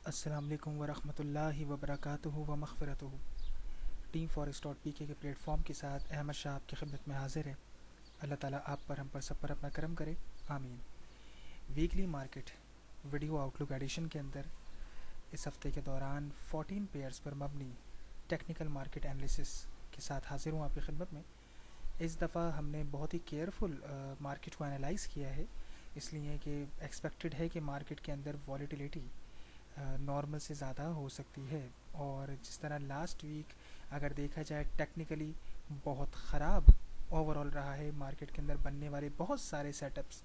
अस्सलाम वालेकुम वरहमतुल्लाहि वबरकातुहु व मग़फ़िरतुहु। टीम फॉरेस्ट डॉट पी के प्लेटफॉर्म के साथ अहमद शाह आपकी खिदमत में हाजिर है। अल्लाह ताला आप पर, हम पर, सब पर अपना करम करे, आमीन। Weekly market video outlook edition के अंदर इस हफ्ते के दौरान 14 पेयर्स पर मबनी टेक्निकल मार्केट एनालिसिस के साथ हाजिर हूँ आपकी खिदमत में। इस दफ़ा हमने बहुत ही केयरफुल मार्केट को एनालाइज़ किया है, इसलिए कि एक्सपेक्टेड है कि मार्केट के अंदर वॉलीटिलिटी नॉर्मल से ज़्यादा हो सकती है। और जिस तरह लास्ट वीक अगर देखा जाए टेक्निकली बहुत ख़राब ओवरऑल रहा है, मार्केट के अंदर बनने वाले बहुत सारे सेटअप्स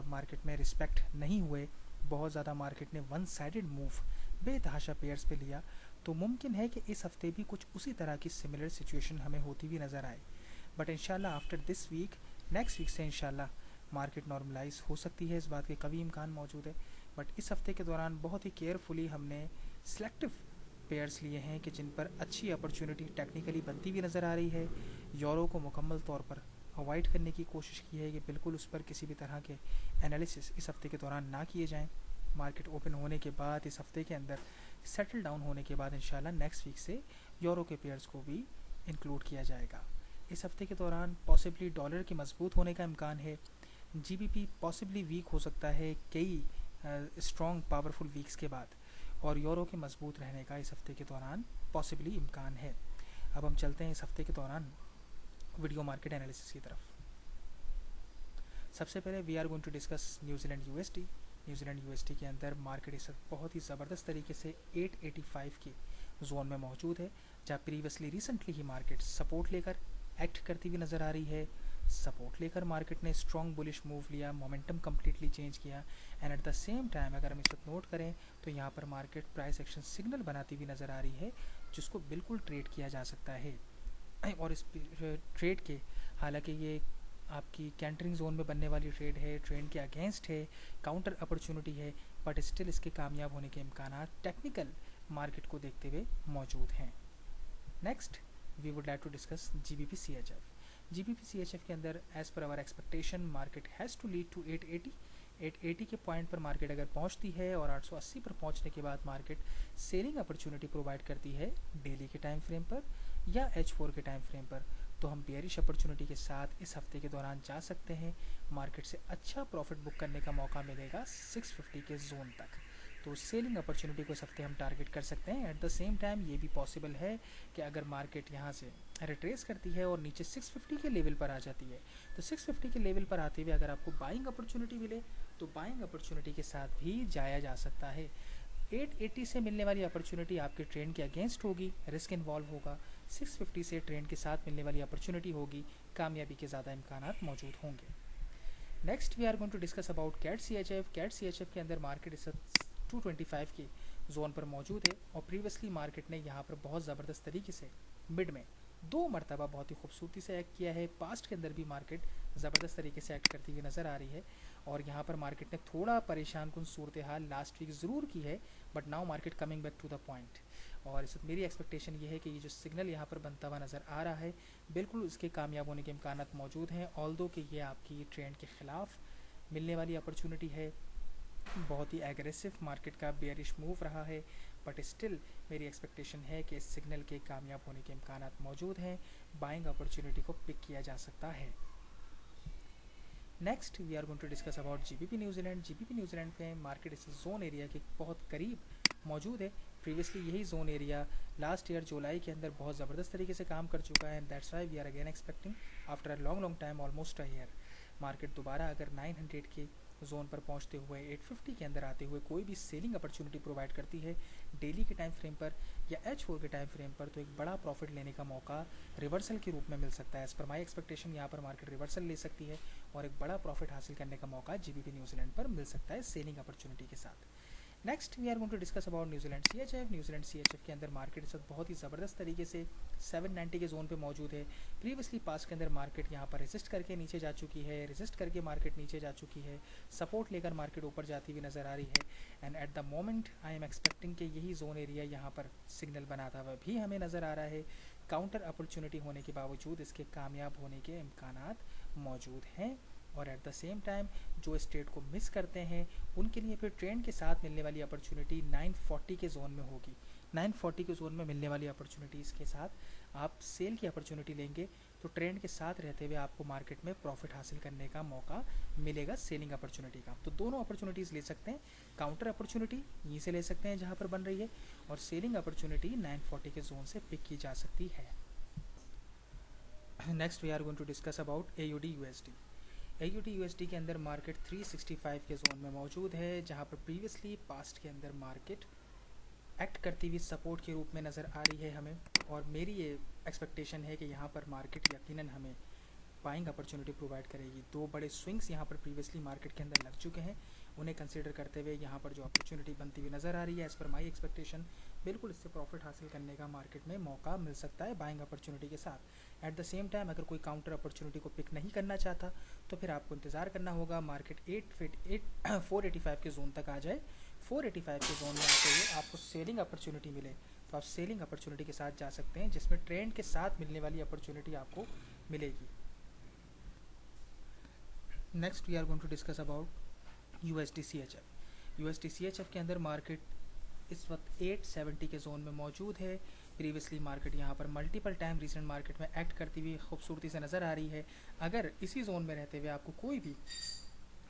मार्केट में रिस्पेक्ट नहीं हुए, बहुत ज़्यादा मार्केट ने वन साइडेड मूव बेतहाशा पेयर्स पे लिया, तो मुमकिन है कि इस हफ्ते भी कुछ उसी तरह की सिमिलर सिचुएशन हमें होती हुई नज़र आए। बट इंशाल्लाह after this week, next week से इंशाल्लाह मार्केट नॉर्मलाइज हो सकती है, इस बात के कभी इम्कान मौजूद है। बट इस हफ्ते के दौरान बहुत ही केयरफुली हमने सिलेक्टिव पेयर्स लिए हैं कि जिन पर अच्छी अपॉर्चुनिटी टेक्निकली बनती हुई नज़र आ रही है। यूरो को मुकम्मल तौर पर अवॉइड करने की कोशिश की है कि बिल्कुल उस पर किसी भी तरह के एनालिसिस इस हफ्ते के दौरान ना किए जाएं। मार्केट ओपन होने के बाद, इस हफ्ते के अंदर सेटल डाउन होने के बाद इंशाल्लाह नेक्स्ट वीक से यूरो के पेयर्स को भी इंक्लूड किया जाएगा। इस हफ्ते के दौरान पॉसिबली डॉलर के मजबूत होने का इम्कान है। जीबीपी पॉसिबली वीक हो सकता है कई स्ट्रॉन्ग पावरफुल वीक्स के बाद, और यूरो के मजबूत रहने का इस हफ्ते के दौरान पॉसिबली इम्कान है। अब हम चलते हैं इस हफ्ते के दौरान वीडियो मार्केट एनालिसिस की तरफ। सबसे पहले we are going to discuss New Zealand USD. New Zealand USD के अंदर मार्केट इस वक्त बहुत ही ज़बरदस्त तरीके से 885 के जोन में मौजूद है, जहाँ प्रीवियसली रिसेंटली ही मार्केट सपोर्ट लेकर एक्ट करती हुई नज़र आ रही है। सपोर्ट लेकर मार्केट ने स्ट्रॉन्ग बुलिश मूव लिया, मोमेंटम कम्प्लीटली चेंज किया, and at the same time अगर हम इस वक्त नोट करें तो यहाँ पर मार्केट प्राइस एक्शन सिग्नल बनाती हुई नज़र आ रही है, जिसको बिल्कुल ट्रेड किया जा सकता है। और इस ट्रेड के, हालांकि ये आपकी कैंटरिंग जोन में बनने वाली ट्रेड है, ट्रेंड के अगेंस्ट है, काउंटर अपॉर्चुनिटी है, बट स्टिल इसके कामयाब होने के इम्कान टेक्निकल मार्केट को देखते हुए मौजूद हैं। Next we would like to discuss GBP CHF. GBP CHF के अंदर as per our expectation market has to lead to 880 के पॉइंट पर मार्केट अगर पहुंचती है और 880 पर पहुंचने के बाद मार्केट सेलिंग अपॉर्चुनिटी प्रोवाइड करती है डेली के टाइम फ्रेम पर या H4 के टाइम फ्रेम पर, तो हम बेयरिश अपॉर्चुनिटी के साथ इस हफ्ते के दौरान जा सकते हैं। मार्केट से अच्छा प्रॉफिट बुक करने का मौका मिलेगा 650 के जोन तक, तो सेलिंग अपॉर्चुनिटी को इस हफ्ते हम टारगेट कर सकते हैं। एट द सेम टाइम ये भी पॉसिबल है कि अगर मार्केट यहाँ से रिट्रेस करती है और नीचे 650 के लेवल पर आ जाती है, तो 650 के लेवल पर आते हुए अगर आपको बाइंग अपॉर्चुनिटी मिले तो बाइंग अपॉर्चुनिटी के साथ भी जाया जा सकता है। 880 से मिलने वाली अपॉर्चुनिटी आपके ट्रेंड के अगेंस्ट होगी, रिस्क इन्वॉल्व होगा। 650 से ट्रेंड के साथ मिलने वाली अपॉर्चुनिटी होगी, कामयाबी के ज़्यादा इम्कान मौजूद होंगे। Next we are going to discuss about CAD C H F. CAD C H F के अंदर मार्केट इस 225 के जोन पर मौजूद है, और प्रीवियसली मार्केट ने यहाँ पर बहुत ज़बरदस्त तरीके से मिड में 2 मरतबा बहुत ही खूबसूरती से एक्ट किया है। पास्ट के अंदर भी मार्केट ज़बरदस्त तरीके से एक्ट करती हुई नज़र आ रही है, और यहाँ पर मार्केट ने थोड़ा परेशान कुन सूरत हाल लास्ट वीक ज़रूर की है, but now market coming back to the point. और इस वक्त मेरी एक्सपेक्टेशन ये है कि ये जो सिग्नल यहाँ पर बनता हुआ नज़र आ रहा है, बिल्कुल उसके कामयाब होने के इम्कान मौजूद हैं। ऑल्दो कि ये आपकी ट्रेंड के ख़िलाफ़ मिलने वाली अपॉर्चुनिटी है, बहुत ही एग्रेसिव मार्केट का बेयरिश मूव रहा है, बट स्टिल मेरी एक्सपेक्टेशन है कि इस सिग्नल के कामयाब होने के इम्कान मौजूद हैं, बाइंग अपॉर्चुनिटी को पिक किया जा सकता है। Next we are going to discuss about GBP New Zealand. GBP New Zealand पे मार्केट इस जोन एरिया के बहुत करीब मौजूद है। प्रीवियसली यही जोन एरिया लास्ट ईयर जुलाई के अंदर बहुत ज़बरदस्त तरीके से काम कर चुका है, and that's why we are again expecting after a long time, almost a year, market दोबारा अगर 900 के जोन पर पहुंचते हुए 850 के अंदर आते हुए कोई भी सेलिंग अपॉर्चुनिटी प्रोवाइड करती है डेली के टाइम फ्रेम पर या H4 के टाइम फ्रेम पर, तो एक बड़ा प्रॉफिट लेने का मौका रिवर्सल के रूप में मिल सकता है। एज पर माई एक्सपेक्टेशन यहाँ पर मार्केट रिवर्सल ले सकती है और एक बड़ा प्रॉफिट हासिल करने का मौका जीबीपी न्यूजीलैंड पर मिल सकता है सेलिंग अपॉर्चुनिटी के साथ। Next we are going to discuss about New Zealand CHF. New Zealand CHF के अंदर मार्केट इस वक्त बहुत ही ज़बरदस्त तरीके से 790 के जोन पे मौजूद है। प्रीवियसली पास के अंदर मार्केट यहाँ पर रेजिस्ट करके नीचे जा चुकी है, रेजिस्ट करके मार्केट नीचे जा चुकी है, सपोर्ट लेकर मार्केट ऊपर जाती हुई नज़र आ रही है, and at the moment I am expecting कि यही जोन एरिया यहाँ पर सिग्नल बनाता हुआ भी हमें नज़र आ रहा है। काउंटर अपॉर्चुनिटी होने के बावजूद इसके कामयाब होने के इम्कान मौजूद हैं। और एट द सेम टाइम जो इस ट्रेड को मिस करते हैं उनके लिए फिर ट्रेंड के साथ मिलने वाली अपॉर्चुनिटी 940 के जोन में होगी। 940 के जोन में मिलने वाली अपॉर्चुनिटीज़ के साथ आप सेल की अपॉर्चुनिटी लेंगे तो ट्रेंड के साथ रहते हुए आपको मार्केट में प्रॉफिट हासिल करने का मौका मिलेगा सेलिंग अपॉर्चुनिटी का। तो दोनों अपॉर्चुनिटीज़ ले सकते हैं, काउंटर अपॉर्चुनिटी यहीं से ले सकते हैं जहाँ पर बन रही है, और सेलिंग अपॉर्चुनिटी 940 के जोन से पिक की जा सकती है। Next we are going to discuss about AUD USD। AUD USD के अंदर मार्केट 365 के जोन में मौजूद है, जहाँ पर प्रीवियसली पास्ट के अंदर मार्केट एक्ट करती हुई सपोर्ट के रूप में नज़र आ रही है हमें, और मेरी ये एक्सपेक्टेशन है कि यहाँ पर मार्केट यकीनन हमें बाइंग अपॉर्चुनिटी प्रोवाइड करेगी। दो बड़े स्विंग्स यहाँ पर प्रीवियसली मार्केट के अंदर लग चुके हैं, उन्हें कंसीडर करते हुए यहाँ पर जो अपॉर्चुनिटी बनती हुई नज़र आ रही है एज़ पर माई एक्सपेक्टेशन, बिल्कुल इससे प्रॉफिट हासिल करने का मार्केट में मौका मिल सकता है बाइंग अपॉर्चुनिटी के साथ। एट द सेम टाइम अगर कोई काउंटर अपॉर्चुनिटी को पिक नहीं करना चाहता तो फिर आपको इंतज़ार करना होगा मार्केट 485 के जोन तक आ जाए। 485 के जोन में आते हुए आपको सेलिंग अपॉर्चुनिटी मिले तो आप सेलिंग अपॉर्चुनिटी के साथ जा सकते हैं, जिसमें ट्रेंड के साथ मिलने वाली अपॉर्चुनिटी आपको मिलेगी। Next we are going to discuss about USD CHF। USD CHF के अंदर मार्केट इस वक्त 870 के जोन में मौजूद है। प्रीवियसली मार्केट यहाँ पर मल्टीपल टाइम रिसेंट मार्केट में एक्ट करती हुई खूबसूरती से नज़र आ रही है। अगर इसी जोन में रहते हुए आपको कोई भी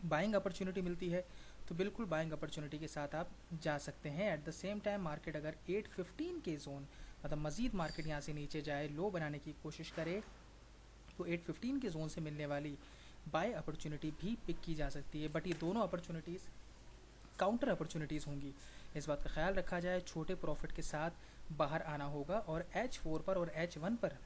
बाइंग अपॉर्चुनिटी मिलती है तो बिल्कुल बाइंग अपॉर्चुनिटी के साथ आप जा सकते हैं। At the same time market अगर 815 के जोन, मतलब मज़ीद मार्केट यहाँ से नीचे जाए, लो बनाने की कोशिश करे, तो 815 के जोन से मिलने वाली बाय अपॉर्चुनिटी भी पिक की जा सकती है। बट ये दोनों अपॉर्चुनिटीज़ काउंटर अपॉर्चुनिटीज़ होंगी, इस बात का ख्याल रखा जाए। छोटे प्रॉफिट के साथ बाहर आना होगा और H4 पर और H1 पर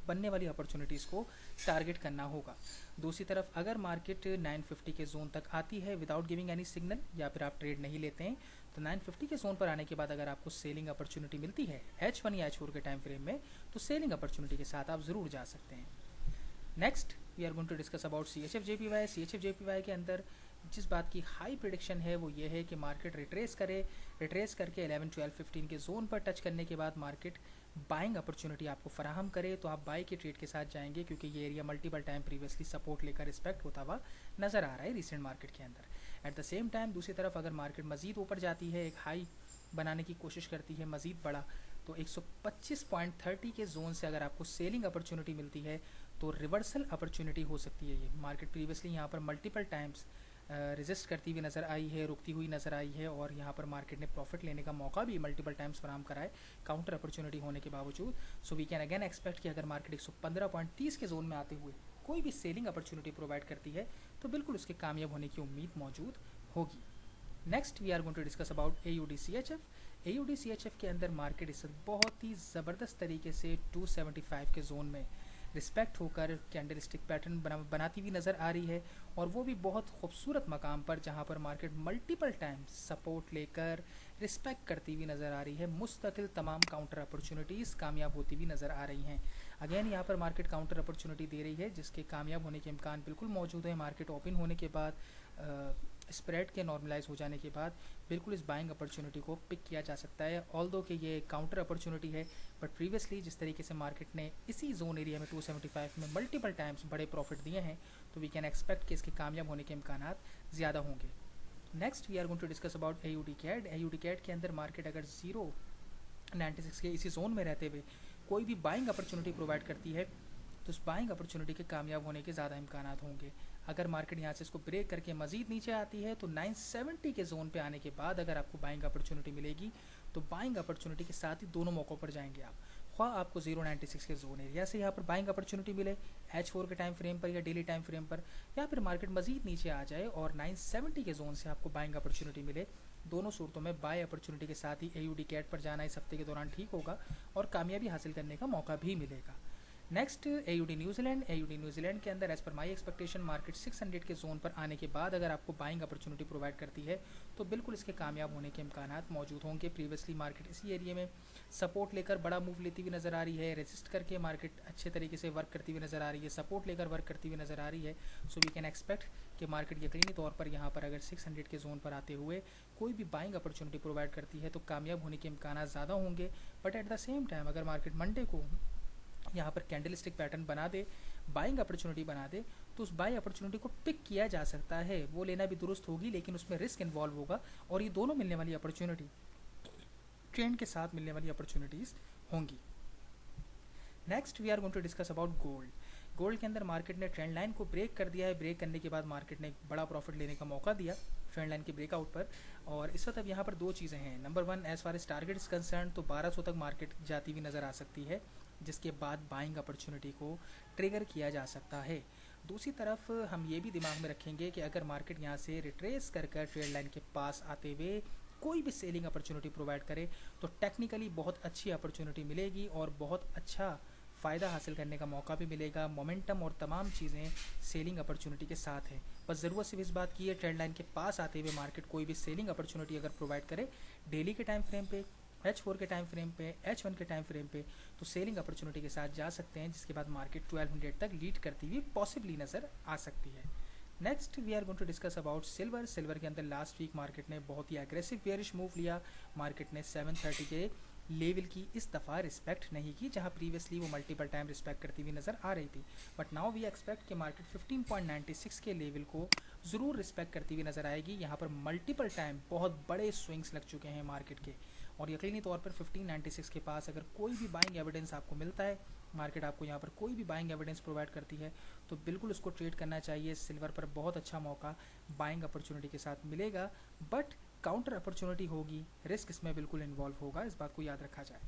बनने वाली अपॉर्चुनिटीज़ को टारगेट करना होगा। दूसरी तरफ अगर मार्केट 950 के जोन तक आती है विदाउट गिविंग एनी सिग्नल, या फिर आप ट्रेड नहीं लेते हैं, तो 950 के जोन पर आने के बाद अगर आपको सेलिंग अपॉर्चुनिटी मिलती है H1 या H4 के टाइम फ्रेम में, तो सेलिंग अपॉर्चुनिटी के साथ आप ज़रूर जा सकते हैं। Next we are going to discuss about CHF JPY। CHF JPY के अंदर जिस बात की हाई प्रेडिक्शन है वो ये है कि मार्केट रिट्रेस करके 11, 12, 15 के जोन पर टच करने के बाद मार्केट बाइंग अपॉर्चुनिटी आपको फराहम करे तो आप बाई के ट्रेड के साथ जाएंगे, क्योंकि ये area multiple time previously support लेकर रिस्पेक्ट होता हुआ नज़र आ रहा है रिसेंट मार्केट के अंदर। एट द सेम टाइम दूसरी तरफ अगर मार्केट मज़ीद ऊपर जाती है, एक हाई बनाने की कोशिश करती है मज़ीद बड़ा, तो 125.30 के जोन से अगर आपको सेलिंग अपॉर्चुनिटी मिलती है तो रिवर्सल अपॉर्चुनिटी हो सकती है। ये मार्केट प्रीवियसली यहाँ पर मल्टीपल टाइम्स रेजिस्ट करती हुई नज़र आई है, रुकती हुई नज़र आई है, और यहाँ पर मार्केट ने प्रॉफिट लेने का मौका भी मल्टीपल टाइम्स फराहम कराए काउंटर अपॉर्चुनिटी होने के बावजूद। So we can again expect कि अगर मार्केट 115.30 के जोन में आते हुए कोई भी सेलिंग अपॉर्चुनिटी प्रोवाइड करती है तो बिल्कुल उसके कामयाब होने की उम्मीद मौजूद होगी। Next we are going to discuss about AUD CHF। AUD CHF के अंदर मार्केट इस बहुत ही ज़बरदस्त तरीके से 275 के जोन में रिस्पेक्ट होकर कैंडलस्टिक पैटर्न बनाती हुई नज़र आ रही है, और वो भी बहुत खूबसूरत मकाम पर जहाँ पर मार्केट मल्टीपल टाइम सपोर्ट लेकर रिस्पेक्ट करती हुई नज़र आ रही है। मुस्तकिल तमाम काउंटर अपॉर्चुनिटीज़ कामयाब होती हुई नज़र आ रही हैं। अगेन यहाँ पर मार्केट काउंटर अपॉर्चुनिटी दे रही है जिसके कामयाब होने के इम्कान बिल्कुल मौजूद है। मार्केट ओपन होने के बाद स्प्रेड के नॉर्मलाइज हो जाने के बाद बिल्कुल इस बाइंग अपॉर्चुनिटी को पिक किया जा सकता है। ऑल्दो कि ये काउंटर अपॉर्चुनिटी है, बट प्रीवियसली जिस तरीके से मार्केट ने इसी जोन एरिया में 275 में मल्टीपल टाइम्स बड़े प्रॉफिट दिए हैं, तो वी कैन एक्सपेक्ट कि इसके कामयाब होने के इम्कान ज़्यादा होंगे। Next we are going to discuss about AUD CAD। AUD CAD के अंदर मार्केट अगर 0.96 के इसी जोन में रहते हुए कोई भी बाइंग अपॉर्चुनिटी प्रोवाइड करती है तो उस बाइंग अपॉर्चुनिटी के कामयाब होने के ज़्यादा इम्कान होंगे। अगर मार्केट यहाँ से इसको ब्रेक करके मज़ीद नीचे आती है तो 970 के जोन पे आने के बाद अगर आपको बाइंग अपॉर्चुनिटी मिलेगी तो बाइंग अपॉर्चुनिटी के साथ ही दोनों मौक़ों पर जाएंगे आप। ख्वाह आपको 0.96 के जोन एरिया से यहाँ पर बाइंग अपॉर्चुनिटी मिले H4 के टाइम फ्रेम पर या डेली टाइम फ्रेम पर, या फिर मार्केट मज़ीद नीचे आ जाए और 970 के जोन से आपको बाइंग अपॉर्चुनिटी मिले, दोनों सूरतों में बाय अपॉर्चुनिटी के साथ ही AUD CAD पर जाना इस हफ्ते के दौरान ठीक होगा और कामयाबी हासिल करने का मौका भी मिलेगा। Next AUD New Zealand. AUD New Zealand के अंदर एज पर माई एक्सपेक्टेशन मार्केट 600 के जोन पर आने के बाद अगर आपको बाइंग अपॉर्चुनिटी प्रोवाइड करती है तो बिल्कुल इसके कामयाब होने के इम्कान मौजूद होंगे। प्रीवियसली मार्केट इसी एरिया में सपोर्ट लेकर बड़ा मूव लेती हुई नज़र आ रही है, रेजिस्ट करके मार्केट अच्छे तरीके से वर्क करती हुई नज़र आ रही है, सपोर्ट लेकर वर्क करती हुई नज़र आ रही है। सो वी कैन एक्सपेक्ट कि मार्केट यकीनी तौर पर यहाँ पर अगर 600 के जोन पर आते हुए कोई भी बाइंग अपॉर्चुनिटी प्रोवाइड करती है तो कामयाब होने के इम्कान ज़्यादा होंगे। But at the same time अगर मार्केट मंडे को यहाँ पर कैंडलस्टिक पैटर्न बना दे, बाइंग अपॉर्चुनिटी बना दे, तो उस बाय अपॉर्चुनिटी को पिक किया जा सकता है। वो लेना भी दुरुस्त होगी, लेकिन उसमें रिस्क इन्वॉल्व होगा, और ये दोनों मिलने वाली अपॉर्चुनिटी ट्रेंड के साथ मिलने वाली अपॉर्चुनिटीज़ होंगी। Next we are going to discuss about gold. Gold के अंदर मार्केट ने ट्रेंड लाइन को ब्रेक कर दिया है। ब्रेक करने के बाद मार्केट ने एक बड़ा प्रॉफिट लेने का मौका दिया ट्रेंड लाइन के ब्रेकआउट पर। और इस वक्त अब यहाँ पर दो चीज़ें हैं। Number one, as far as target is concern, तो 1200 तक मार्केट जाती हुई नज़र आ सकती है, जिसके बाद बाइंग अपॉर्चुनिटी को ट्रिगर किया जा सकता है। दूसरी तरफ हम ये भी दिमाग में रखेंगे कि अगर मार्केट यहाँ से रिट्रेस कर ट्रेड लाइन के पास आते हुए कोई भी सेलिंग अपॉर्चुनिटी प्रोवाइड करे, तो टेक्निकली बहुत अच्छी अपॉर्चुनिटी मिलेगी और बहुत अच्छा फ़ायदा हासिल करने का मौका भी मिलेगा। मोमेंटम और तमाम चीज़ें सेलिंग अपॉर्चुनिटी के साथ है। बस ज़रूरत सिर्फ इस बात की है, ट्रेंड लाइन के पास आते हुए मार्केट कोई भी सेलिंग अपॉर्चुनिटी अगर प्रोवाइड करे डेली के टाइम फ्रेम पे, H4 के टाइम फ्रेम पे, H1 के टाइम फ्रेम पे, तो सेलिंग अपॉर्चुनिटी के साथ जा सकते हैं, जिसके बाद मार्केट 1200 तक लीड करती हुई पॉसिबली नज़र आ सकती है। Next we are going to discuss about silver. Silver के अंदर लास्ट वीक मार्केट ने बहुत ही एग्रेसिव बेयरिश मूव लिया। मार्केट ने 730 के लेवल की इस दफ़ा रिस्पेक्ट नहीं की, जहां प्रीवियसली वो मल्टीपल टाइम रिस्पेक्ट करती हुई नज़र आ रही थी। बट नाउ वी एक्सपेक्ट कि मार्केट 15.96 के लेवल को ज़रूर रिस्पेक्ट करती हुई नज़र आएगी। यहाँ पर मल्टीपल टाइम बहुत बड़े स्विंग्स लग चुके हैं मार्केट के, और यकीनी तौर पर 1596 के पास अगर कोई भी बाइंग एविडेंस आपको मिलता है, मार्केट आपको यहाँ पर कोई भी बाइंग एविडेंस प्रोवाइड करती है, तो बिल्कुल उसको ट्रेड करना चाहिए। सिल्वर पर बहुत अच्छा मौका बाइंग अपॉर्चुनिटी के साथ मिलेगा, बट काउंटर अपॉर्चुनिटी होगी, रिस्क इसमें बिल्कुल इन्वॉल्व होगा, इस बात को याद रखा जाए।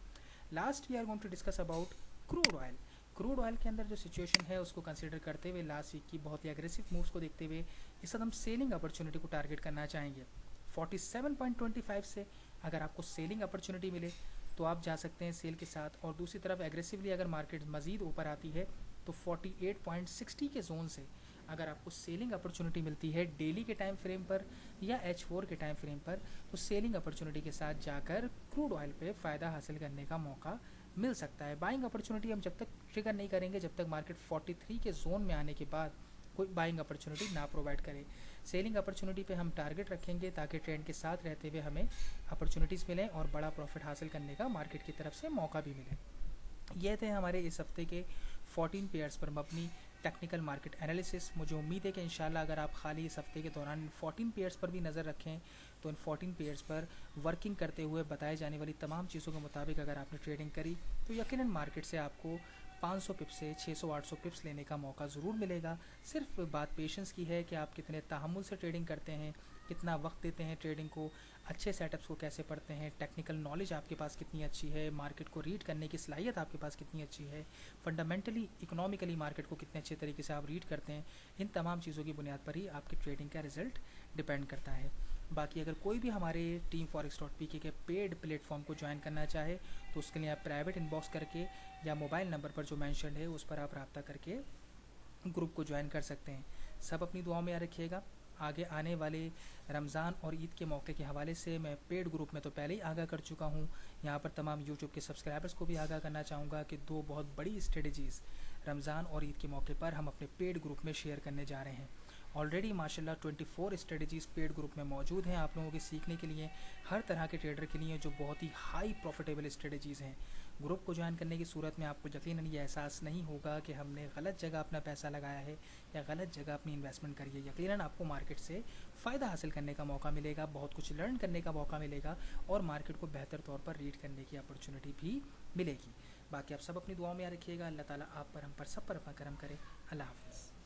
Last we are going to discuss about crude oil. Crude oil के अंदर जो सिचुएशन है उसको कंसिडर करते हुए, लास्ट वीक की बहुत ही एग्रेसिव मूव्स को देखते हुए, इस वक्त हम सेलिंग अपॉर्चुनिटी को टारगेट करना चाहेंगे। 47.25 से अगर आपको सेलिंग अपॉर्चुनिटी मिले तो आप जा सकते हैं सेल के साथ, और दूसरी तरफ एग्रेसिवली अगर मार्केट मज़ीद ऊपर आती है तो 48.60 के जोन से अगर आपको सेलिंग अपॉर्चुनिटी मिलती है डेली के टाइम फ्रेम पर या H4 के टाइम फ्रेम पर, तो सेलिंग अपॉर्चुनिटी के साथ जाकर क्रूड ऑयल पे फ़ायदा हासिल करने का मौका मिल सकता है। बाइंग अपॉर्चुनिटी हम जब तक ट्रिगर नहीं करेंगे, जब तक मार्केट 43 के जोन में आने के बाद कोई बाइंग अपॉर्चुनिटी ना प्रोवाइड करे। सेलिंग अपॉर्चुनिटी पे हम टारगेट रखेंगे ताकि ट्रेंड के साथ रहते हुए हमें अपॉर्चुनिटीज़ मिलें और बड़ा प्रॉफिट हासिल करने का मार्केट की तरफ से मौका भी मिले। ये थे हमारे इस हफ्ते के 14 पेयर्स पर मबनी टेक्निकल मार्केट एनालिसिस। मुझे उम्मीद है कि इंशाल्लाह अगर आप खाली इस हफ्ते के दौरान 14 पेयर्स पर भी नज़र रखें, तो इन 14 पेयर्स पर वर्किंग करते हुए बताए जाने वाली तमाम चीज़ों के मुताबिक अगर आपने ट्रेडिंग करी, तो यकीनन मार्केट से आपको 500 पिप्स से 600-800 पिप्स लेने का मौका ज़रूर मिलेगा। सिर्फ बात पेशेंस की है कि आप कितने तहम्मुल से ट्रेडिंग करते हैं, कितना वक्त देते हैं ट्रेडिंग को, अच्छे सेटअप्स को कैसे पढ़ते हैं, टेक्निकल नॉलेज आपके पास कितनी अच्छी है, मार्केट को रीड करने की सलाहियत आपके पास कितनी अच्छी है, फंडामेंटली इकोनॉमिकली मार्केट को कितने अच्छे तरीके से आप रीड करते हैं। इन तमाम चीज़ों की बुनियाद पर ही आपकी ट्रेडिंग का रिजल्ट डिपेंड करता है। बाकी अगर कोई भी हमारे टीम forex.pk के पेड प्लेटफॉर्म को ज्वाइन करना चाहे, तो उसके लिए आप प्राइवेट इनबॉक्स करके या मोबाइल नंबर पर जो मैंशन है उस पर आप रब्ता करके ग्रुप को ज्वाइन कर सकते हैं। सब अपनी दुआओं में याद रखिएगा। आगे आने वाले रमज़ान और ईद के मौके के हवाले से मैं पेड ग्रुप में तो पहले ही आगाह कर चुका हूँ। यहाँ पर तमाम यूट्यूब के सब्सक्राइबर्स को भी आगाह करना चाहूँगा कि दो बहुत बड़ी स्ट्रेटजीज़ रमज़ान और ईद के मौके पर हम अपने पेड ग्रुप में शेयर करने जा रहे हैं। ऑलरेडी माशाल्लाह 24 स्ट्रेटजीज़ पेड ग्रुप में मौजूद हैं आप लोगों के सीखने के लिए, हर तरह के ट्रेडर के लिए, जो बहुत ही हाई प्रॉफिटेबल स्ट्रेटजीज़ हैं। ग्रुप को ज्वाइन करने की सूरत में आपको यकीनन ये एहसास नहीं होगा कि हमने गलत जगह अपना पैसा लगाया है या गलत जगह अपनी इन्वेस्टमेंट करी है। यकीनन आपको मार्केट से फ़ायदा हासिल करने का मौका मिलेगा, बहुत कुछ लर्न करने का मौका मिलेगा और मार्केट को बेहतर तौर पर रीड करने की अपॉर्चुनिटी भी मिलेगी। बाकी आप सब अपनी दुआओं में याद रखिएगा। अल्लाह ताला आप पर, हम पर, सब पर अपना करम करे। अल्लाह हाफ़िज़।